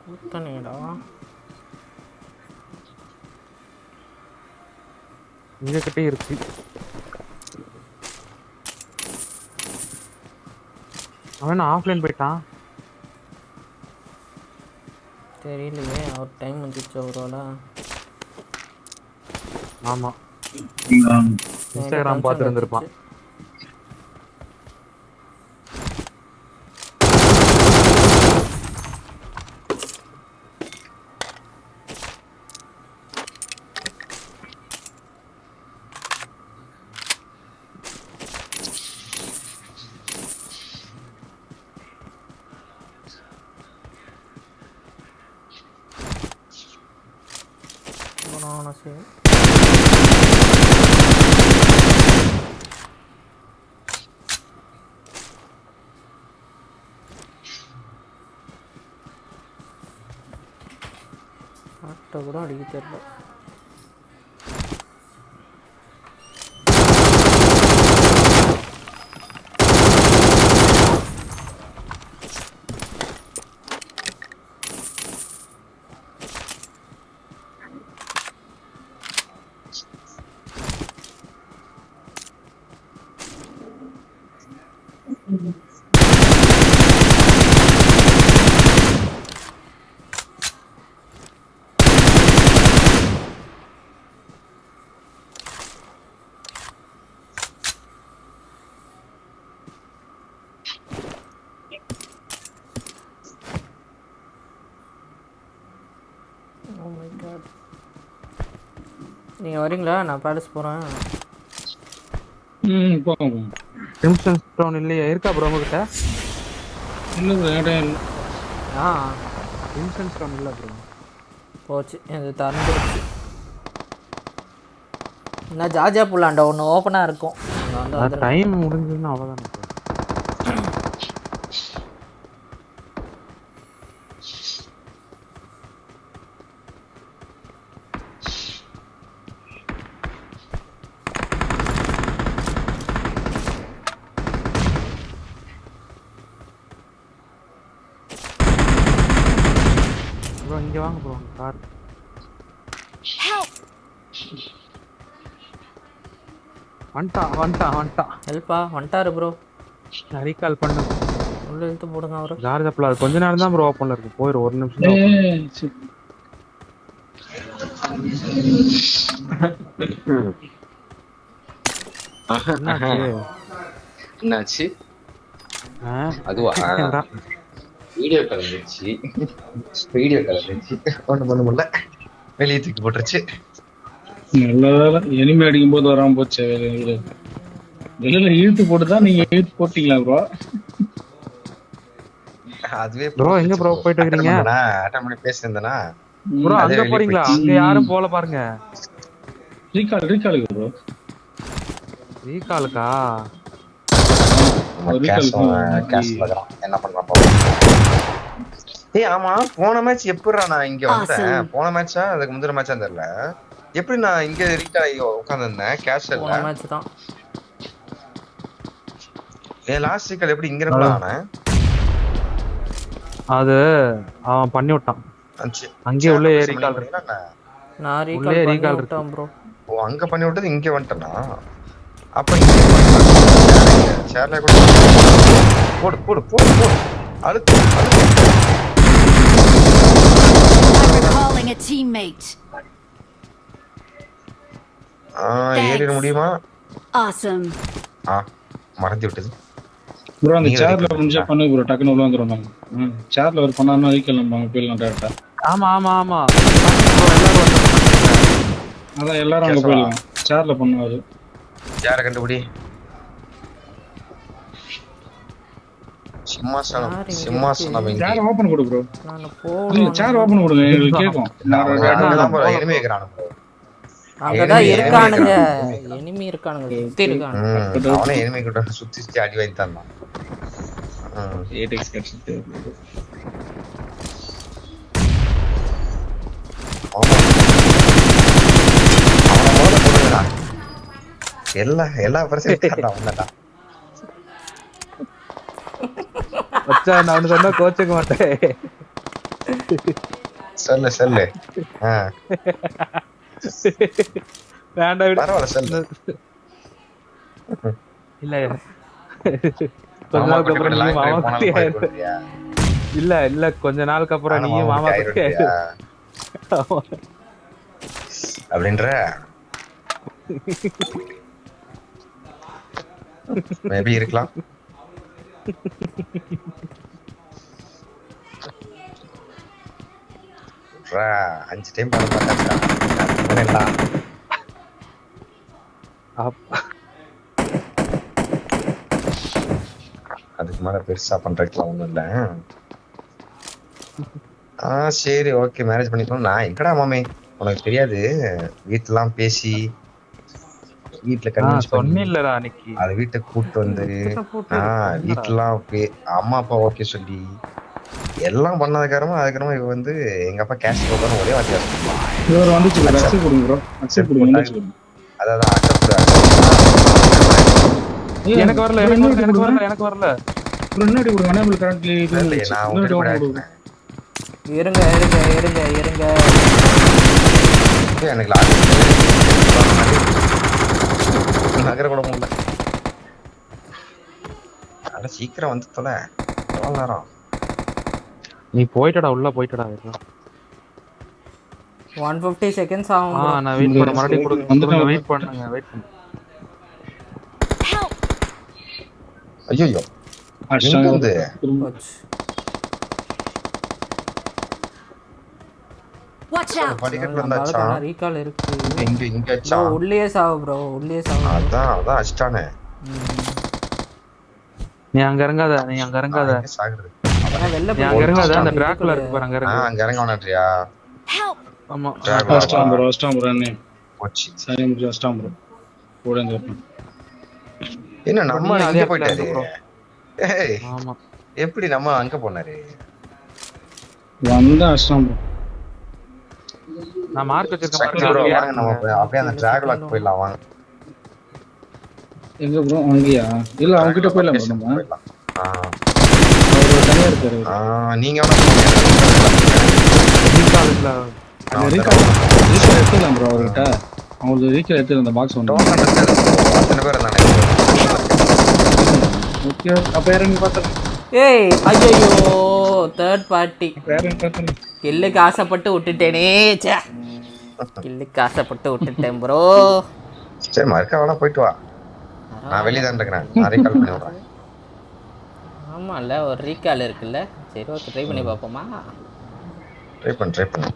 கூத்தனேடா இங்க கிட்டே இருக்கு. அவன் ஆஃப்லைன் போயிட்டான். தெரியலையே, அவர் டைம் வந்துச்சு அவரோட. ஆமா, இன்ஸ்டாகிராம் பார்த்து இருந்திருப்பான். சரி ஆட்டை கூட அடிக்க தெரியல. நீங்கள் வரீங்களா? நான் பேலஸ் போகிறேன். போங்க. கிரிம்சன் ஸ்டோன் இல்லையா? இருக்கா ப்ரோ உங்ககிட்ட? இல்லை ப்ரோ, என்கிட்ட இல்லை. கிரிம்சன் ஸ்டோன் இல்லை ப்ரோ. போச்சு, இது திறந்துருச்சு. என்ன ஜாஜா புல்லாண்டா ஒன்று ஓப்பனாக இருக்கும். டைம் முடிஞ்சதுன்னா அவ்வளோதானே. இங்க வாங்க ப்ரோ, கார். வந்துட்டான். ஹெல்ப்பா வந்துட்டாரு ப்ரோ. ரீகால் பண்ணு. உள்ள இழுத்து போடுங்க அவரு. ஜார்ஜ் அப்ல கொஞ்ச நேரம் தான் ப்ரோ ஓப்பன்ல இருக்கு. போயிரு, ஒரு நிமிஷம். என்னாச்சு? அதுவா? வீடியோ கலந்துச்சு. ஒண்ணு பண்ண முடியல, வெளியே தூக்கி போட்டுருச்சு. நல்ல வேலை, எனிமே அடிக்கும் போது வராம போச்சு. வெளியில இழுத்து போட்டுதான் நீங்க இழுத்து போட்டீங்களா ப்ரோ? அதுவே ப்ரோ எங்க ப்ரோ போயிட்டு இருக்கீங்க? அட்டெண்ட் பண்ணி பேசியிருந்தேனா ப்ரோ? அங்க போறீங்களா? அங்க யாரும் போல பாருங்க. ரீகாலுக்கு ப்ரோ. ரீகாலுக்கா? என்ன பண்றான்? ஏய் ஆமா, போன மேட்ச் எப்படிடா நான் இங்க வந்தேன்? போன மேட்சா அதுக்கு முந்தின மேட்சா தெரியல. எப்படி நான் இங்க ரீகால் உட்கார்ந்து இருந்தேன்? கேஷுவல்ல மேட்ச் தான். லாஸ்ட் ரீகால் எப்படி இங்க இருக்கலாம்? அது அவன் பண்ணி விட்டான். அங்கே உள்ள ரீகால் இருக்கு. நான் ரீகால் விட்டேன் ப்ரோ. ஓ, அங்க பண்ணி விட்டது இங்க வந்துட்டேனா? அப்ப சேர்ல கூட போடு போடு போடு போடு. அழுத்து ஏறிட முடியுமா? மறந்து விட்டது ப்ரோ. அந்த சேர்ல முடிஞ்சா பண்ணு ப்ரோ, டக்குனு உள்ள வந்துருவாங்க. சேர்ல ஒரு பண்ணாம ரீகால் நம்ம போயிடலாம் டைரக்டா. ஆமா அதான் எல்லாரும் அங்க போயிடலாம். சேர்ல பண்ணுவாரு. சேர கண்டுபிடி. சிம்மாசனம் சேர் ஓபன் கொடு ப்ரோ. இல்ல சேர் ஓபன் கொடுங்க, எங்களுக்கு கேக்கும். எனிமி இருக்கானு ப்ரோ. அங்கதான் இருக்கானுங்க, எனிமி இருக்கானுங்க, சுத்தி இருக்கானுங்க. அவனே எனிமி கிட்ட சுத்தி அடி வாங்கி தந்தான். 8x கட்சிட்டு. அவன மோத போடுறா. எல்லா பிரச்சனையும் அவன்தான். வச்சா நான் சொன்னா கோச்சுக்க மாட்டேன். சொல்லு வேண்டாம் விடு. பரவாயில்ல சொல்லு. இல்ல கொஞ்ச நாளுக்கு அப்புறம் நீயும் மாமா குட்டி ஆயிரு. இல்ல கொஞ்ச நாளுக்கு அப்புறம் நீயும் மாமா குட்டி ஆயிரு. அப்படின்ற மேபி இருக்கலாம். ரா 5 டைம் பண்ண மாட்டாங்க. அதுக்கு மேல பெருசா பண்றதுக்குலாம் ஒண்ணும் இல்ல. சரி ஓகே மேரேஜ் பண்ணிக்கணும். நான் எங்கடா மாமே உனக்கு தெரியாது. வீட்டுலாம் பேசி வீட்டுல கன்வின்ஸ் பண்ணி அது வீட்டை கூட்டு வந்து வீட்டுலாம் அம்மா அப்பா ஓகே சொல்லி எல்லாம் பண்ணதுக்கப்புறமா அதுக்கப்புறமா இவ வந்து எங்க அப்பா கேஷ் போகணும் ஒரே வார்த்தை அதான் எனக்கு வரல முன்னாடி ஒரு அனேபிள் கரண்ட்லி இருங்க எனக்கு நகர கூட முடியல. அட சீக்கிரம் வந்து தொலை. எவ்வளவு நேரம் நீ போயிட்டடா உள்ள போயிட்டடா. 150 செகண்ட்ஸ் ஆகும். நான் வெயிட் பண்ண மறுபடியும் கொடுங்க. வெயிட் பண்ணுங்க. ஐயோ அஷ்டங்க வாட்ச் அவுட். படிக்கட்ல வந்தாச்சா? ரீகால் இருக்கு. இங்க அச்சா. உள்ளே சாவு bro. அதான் அஷ்டானே. நீ அங்க இறங்காத. சாகுது. வெல்ல நீ அங்க இறங்காத. அந்த ட்ராக்ல இருக்கு பாரு அங்க இறங்கு. அங்க இறங்க வேணாம்றியா? ஆமா அஷ்டம் bro நீ. போச்சு. சரி bro அஷ்டம் bro. போடுங்க. என்ன நம்ம அங்க போயிட்டாரு. ஏய் ஆமா எப்படி நம்ம அங்க போனாரு? வந்தா அஷ்டம் bro. நான் மார்க் வச்சிருக்கேன் பாருங்க. நம்ம அப்படியே அந்த ட்ராக்ல போயிடலாம் வாங்க. எங்க ப்ரோ அங்கயா? இல்ல அவங்க கிட்ட போயிடலாம் bro நம்ம. அவர் தனியா இருக்காரு. நீங்க ரீகால் எடுத்துக்கலாம் ப்ரோ அவர்கிட்ட. அவங்க ரீகால் எடுத்து அந்த பாக்ஸ் வந்து அத்தனை பேர் இருந்தானே. ஓகே அப்ப இறங்கி பார்த்தா. ஏய் ஐயோ தேர்ட் பார்ட்டி. இறங்கி பார்த்தா. கில்லுக்கு ஆசைப்பட்டு விட்டுட்டேனே. ச்சே கில்லுக்கு ஆசைப்பட்டு விட்டுட்டேன் ப்ரோ. சரி மறுக்க வேணா போயிட்டு வா. நான் வெளியே தான் இருக்கிறேன். நான் ரீகால் பண்ணி விடுறேன். ஆமால ஒரு ரீகால் இருக்குல்ல. சரி ஓகே ட்ரை பண்ணி பாப்போமா? ட்ரை பண்ணு.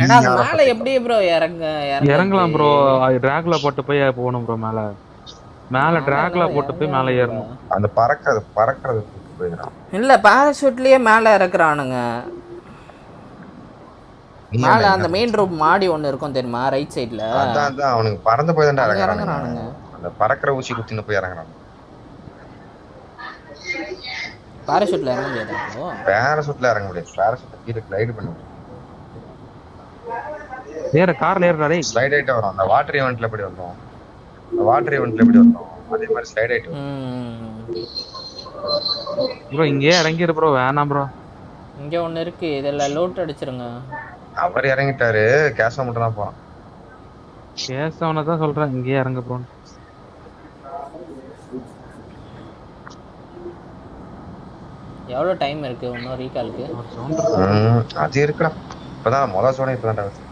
ஏன்னா மேல எப்படி ப்ரோ இறங்கலாம் ப்ரோ. டிராக்ல போட்டு போய் போணும் ப்ரோ மேல டிராக்ல போட்டு போய் மேல ஏறணும். அந்த பறக்கிறது போயிடுறான். இல்ல பாராசூட்லயே மேல இறக்குறானுங்க. மேல அந்த மெயின் ரூம் மாடி ஒன்னு இருக்கும் தெரியுமா ரைட் சைடுல. அதான் அவனுக்கு பறந்து போய் தான் இறங்குறானுங்க. அந்த பறக்கிற ஊசி குத்தின்னு போய் இறங்குறாங்க. பாராசூட்ல இறங்க முடியாது ப்ரோ. பாராசூட்ல இறங்க முடியாது. பாராசூட் கீழ கிளைட் பண்ண முடியும். ஏற கார்ல ஏறடா டேய். ஸ்லைட் ஆயிட்டு வரோம். அந்த வாட்டர் ஈவென்ட்ல எப்படி வந்தோம்? அதே மாதிரி ஸ்லைட் ஆயிட்டு ப்ரோ இங்கே இறங்கிரு ப்ரோ. வேணாம் ப்ரோ. இங்க ஒன்னு இருக்கு. இதெல்லாம் லோட் அடிச்சிருங்க. அவர் இறங்கிட்டாரு. கேஷ் மட்டும் தான் போறான். கேஷ் அவன தான் சொல்றேன். இங்கே இறங்க ப்ரோ. எவ்வளவு டைம் இருக்கு இன்னும் ரீகாலுக்கு? அது இருக்குடா. இப்பதான் முதல் சோனே இப்பதான்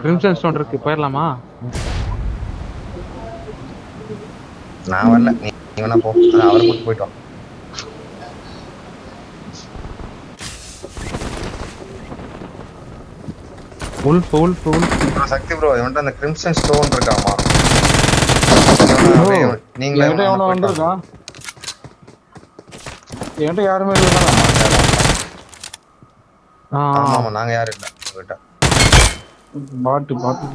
கிரிம்சன் ஸ்டோன் இருக்கு. போயிடலாமா? நான் வரல. நீ வேணா போ. அவரை கூட்டு போயிட்டு வா. சக்தி ப்ரோ இவன்ட்ட அந்த கிரிம்சன் ஸ்டோன் இருக்காமா? நீங்க எவனோ வந்திருக்கான். என்கிட்ட யாருமே இல்ல. ஆமா நாங்க யாரும் இல்ல உங்ககிட்ட. பாட்டு பாட்டா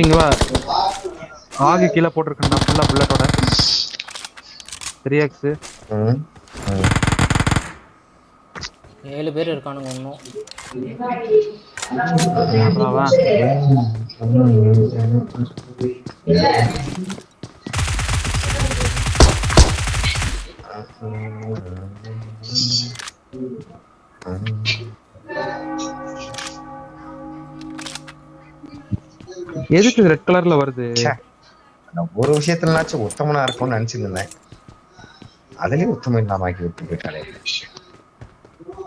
இங்க வா. ஆகி கீழ போட்டுருக்கேன்டா ஃபுல்லா புல்லட்டோட. 3x 7 பேர் இருக்கானுங்க இன்னும். எதுக்கு ரெட் கலர்ல வருது? நான் ஒரு விஷயத்துலனாச்சும் உத்தமனா இருக்கும்னு நினைச்சிட்டு இருந்தேன். அதுலயும் உத்தமம் இல்லாம ஆக்கி விட்டு போயிட்டாலே.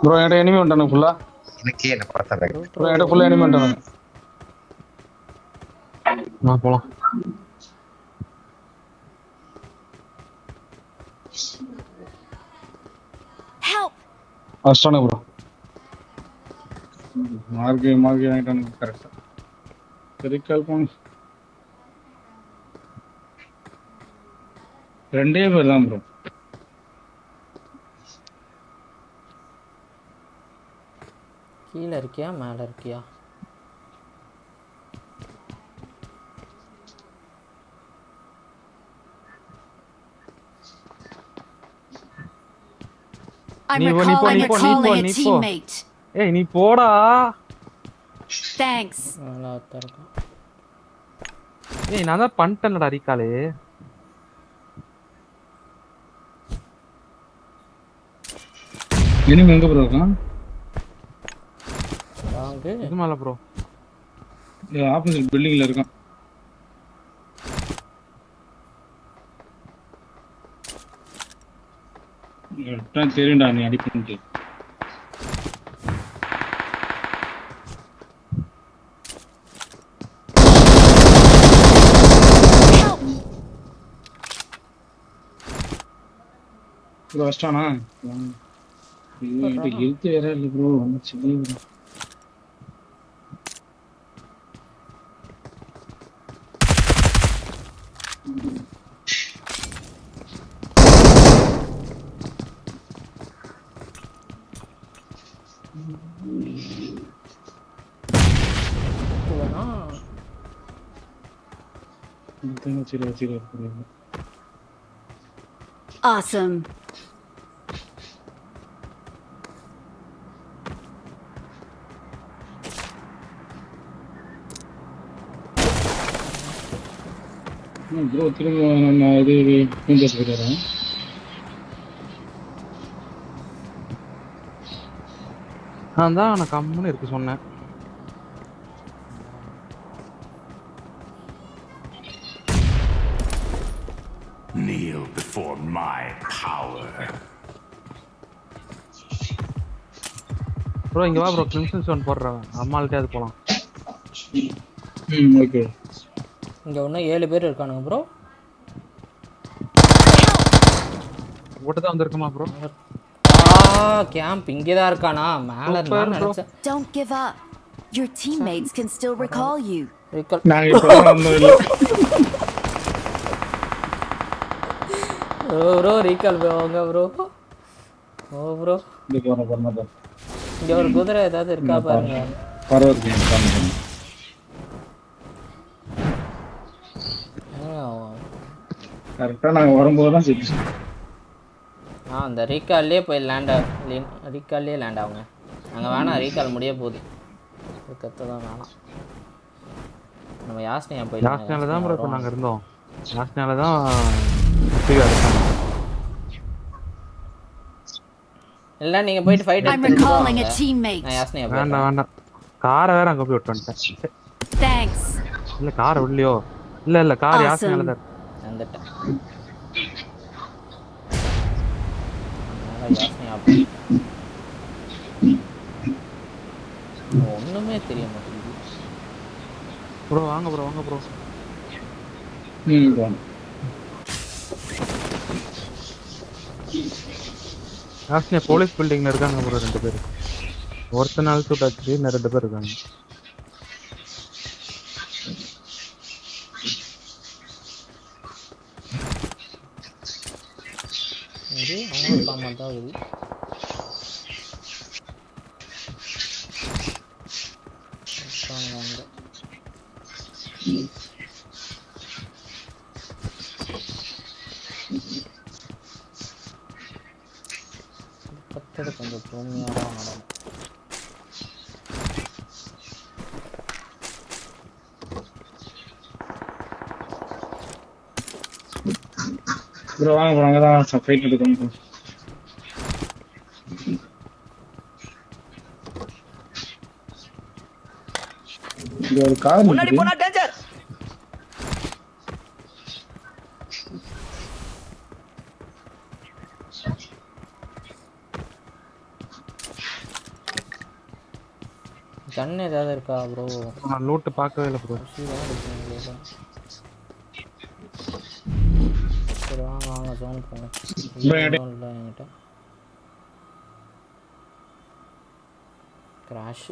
ப்ரோ என்கிட்ட எனிமி வந்துட்டானு ஃபுல்லா. எனக்கே என்ன பார்த்தா ப்ரோ என்கிட்ட ஃபுல்லா எனிமி வந்துட்டானு. போலாம். Help! அஸ்டானே ப்ரோ. மார்க் வாங்கிட்டானு கரெக்ட்டா. சரி கால் பண்ணு. ரெண்டே பேர் தான் ப்ரோ. கீழே இருக்கியா மேலே இருக்கியா? I'm Nipo, recalling Nipo, a Nipo. teammate. ஏய் நீ போடா. Thanks. நல்லா தான் இருக்கும். ஏய் நான் தான் பண்ணிட்டேன்டா ரீகாலே. எனிமி எங்க ப்ரோ இருக்கான்? வாங்க. இது மேல ப்ரோ. ஆப்போசிட் பில்டிங்ல இருக்கான். எட்டான் தெரியும்டா நீ அடிப்பீங்க. ப்ரோ அஸ்டானா? இது எழுத்து வேற இல்லை ப்ரோ. வந்துச்சு ப்ரோ. Awesome. ப்ரோ திரும்ப நம்ம இது பேச போயிடுறோம். நான் தான் நான் கம்முன்னு இருக்கு சொன்னேன். Kneel before my power. Bro இங்க வா ப்ரோ, கிரிம்சன் ஸ்டோன் போடுறேன். அம்மாள்கிட்ட அது போலாம். ஓகே. இங்க இன்னும் 7 பேர் இருக்கானுங்க ப்ரோ. ஓட்ட தான் வந்திருக்குமா ப்ரோ? கேம்ப் இங்கே தான் இருக்கானா? மேலே நான் நினைச்சேன். Don't give up. Your teammates can still recall you. நான் இப்பதான் வந்தோம் இல்ல. ப்ரோ ரீகால் வாங்க ப்ரோ. ஓ ப்ரோ இந்த போறேன். இங்க ஒரு குதிரை ஏதாவது இருக்கா பாருங்க. பரவாயில்லை. கரெக்டா நாங்க வரும்போது தான் சிக்ஸ். அந்த ரீகால்லே போய் ரீகால்லே லேண்ட் ஆகுங்க. அங்கே வேணாம், ரீகால் முடிய போகுது. கற்று தான் வேணாம். நம்ம யாஸ்னியா போய் யாஸ்னியால தான் ப்ரோ இப்போ நாங்கள் இருந்தோம். யாஸ்னியால தான் இல்லை நீங்கள் போயிட்டு fight I'm recalling a teammate. நான் யாஸ்னியா வேண்டாம். காரை வேற அங்கே போய் விட்டு வந்துட்டேன். Thanks. இல்லை காரை விடலையோ? இல்லை கார் யாஸ்னியால தான் வந்துட்டேன். ஒண்ணுமே தெரிய மாட்டேங்குது ப்ரோ. வாங்க ப்ரோ. யாஸ்னியா போலீஸ் பில்டிங்ல இருக்காங்க ப்ரோ 2 பேர். ஒருத்தனால சுட்டாச்சு, இன்னும் 2 பேர் இருக்காங்க. இது அவங்க சாமான் தான் இது. கட்டட கொஞ்சம் பொறுமையாக தான் நடக்கும். ப்ரோ வாங்க ப்ரோ அங்கதான் ஃபைட் எடுக்கணும் bro. இங்க ஒரு கார் முன்னாடி நிக்குது. போனா டேஞ்சர். கன் ஏதாவது இருக்கா ப்ரோ? நான் லூட்டு பார்க்கவே இல்லை ப்ரோ. சரி வாங்க வாங்க ஜோன் போங்க. bro என்கிட்ட இல்லை என்கிட்ட கிராஷ்.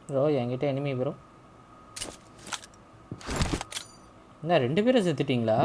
ப்ரோ என்கிட்ட எனிமி ப்ரோ. என்ன 2 பேரும் செத்துட்டிங்களா?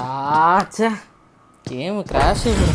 ஆச்சே கேமு கிராஷ் ப்ரோ.